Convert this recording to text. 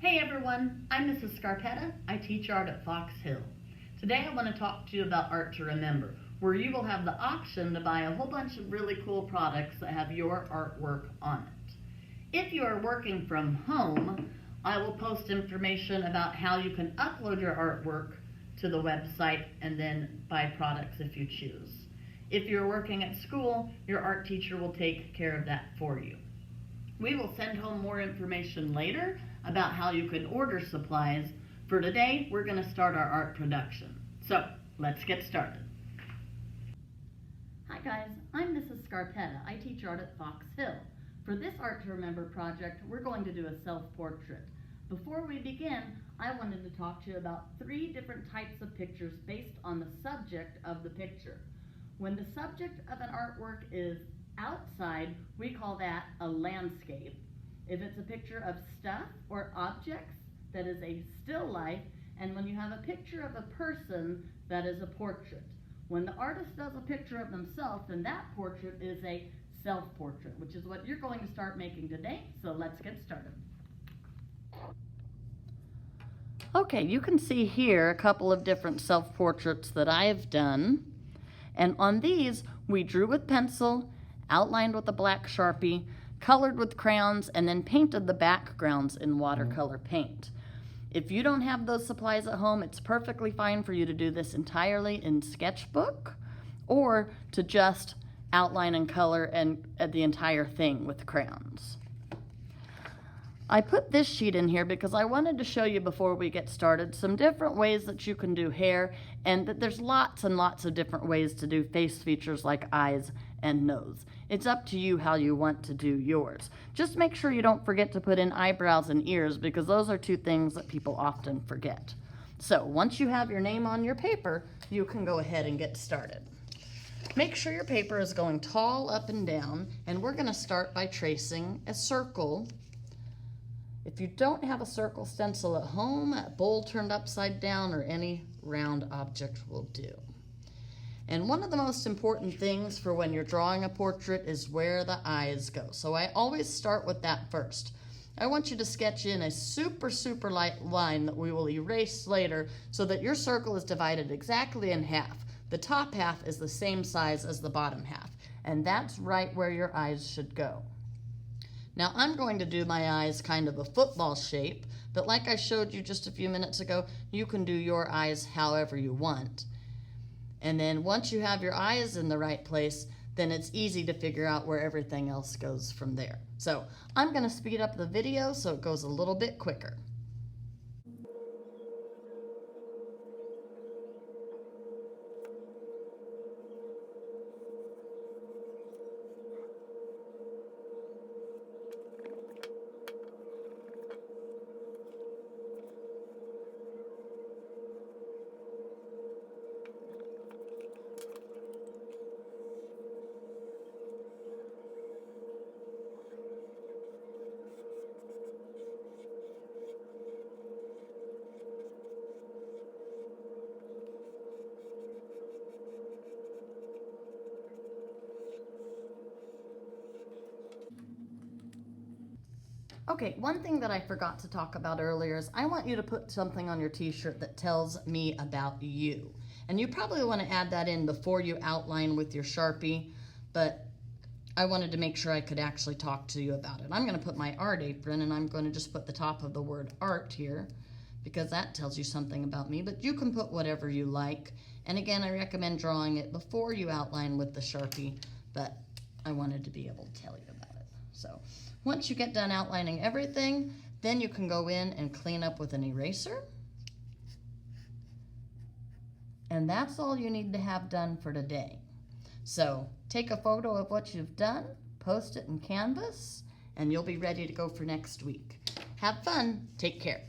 Hey everyone, I'm Mrs. Scarpetta. I teach art at Fox Hill. Today I want to talk to you about Art to Remember, where you will have the option to buy a whole bunch of really cool products that have your artwork on it. If you are working from home, I will post information about how you can upload your artwork to the website and then buy products if you choose. If you're working at school, your art teacher will take care of that for you. We will send home more information later about how you can order supplies. For today, we're going to start our art production. So, let's get started. Hi guys, I'm Mrs. Scarpetta. I teach art at Fox Hill. For this Art to Remember project, we're going to do a self-portrait. Before we begin, I wanted to talk to you about 3 different types of pictures based on the subject of the picture. When the subject of an artwork is outside, we call that a landscape. If it's a picture of stuff or objects, that is a still life. And when you have a picture of a person, that is a portrait. When the artist does a picture of themselves, then that portrait is a self-portrait, which is what you're going to start making today. So let's get started. Okay, you can see here a couple of different self-portraits that I've done. And on these, we drew with pencil, outlined with a black Sharpie, colored with crayons, and then painted the backgrounds in watercolor paint. If you don't have those supplies at home, it's perfectly fine for you to do this entirely in Sketchbook or to just outline and color and the entire thing with crayons. I put this sheet in here because I wanted to show you before we get started some different ways that you can do hair, and that there's lots and lots of different ways to do face features like eyes and nose. It's up to you how you want to do yours. Just make sure you don't forget to put in eyebrows and ears, because those are 2 things that people often forget. So once you have your name on your paper, you can go ahead and get started. Make sure your paper is going tall up and down, and we're going to start by tracing a circle. If you don't have a circle stencil at home, a bowl turned upside down or any round object will do. And one of the most important things for when you're drawing a portrait is where the eyes go. So I always start with that first. I want you to sketch in a super light line that we will erase later so that your circle is divided exactly in half. The top half is the same size as the bottom half, and that's right where your eyes should go. Now I'm going to do my eyes kind of a football shape, but like I showed you just a few minutes ago, you can do your eyes however you want. And then once you have your eyes in the right place, then it's easy to figure out where everything else goes from there. So I'm going to speed up the video so it goes a little bit quicker. Okay, one thing that I forgot to talk about earlier is I want you to put something on your t-shirt that tells me about you. And you probably want to add that in before you outline with your Sharpie, but I wanted to make sure I could actually talk to you about it. I'm going to put my art apron, and I'm going to just put the top of the word art here because that tells you something about me, but you can put whatever you like. And again, I recommend drawing it before you outline with the Sharpie, but I wanted to be able to tell you about it. So once you get done outlining everything, then you can go in and clean up with an eraser. And that's all you need to have done for today. So take a photo of what you've done, post it in Canvas, and you'll be ready to go for next week. Have fun. Take care.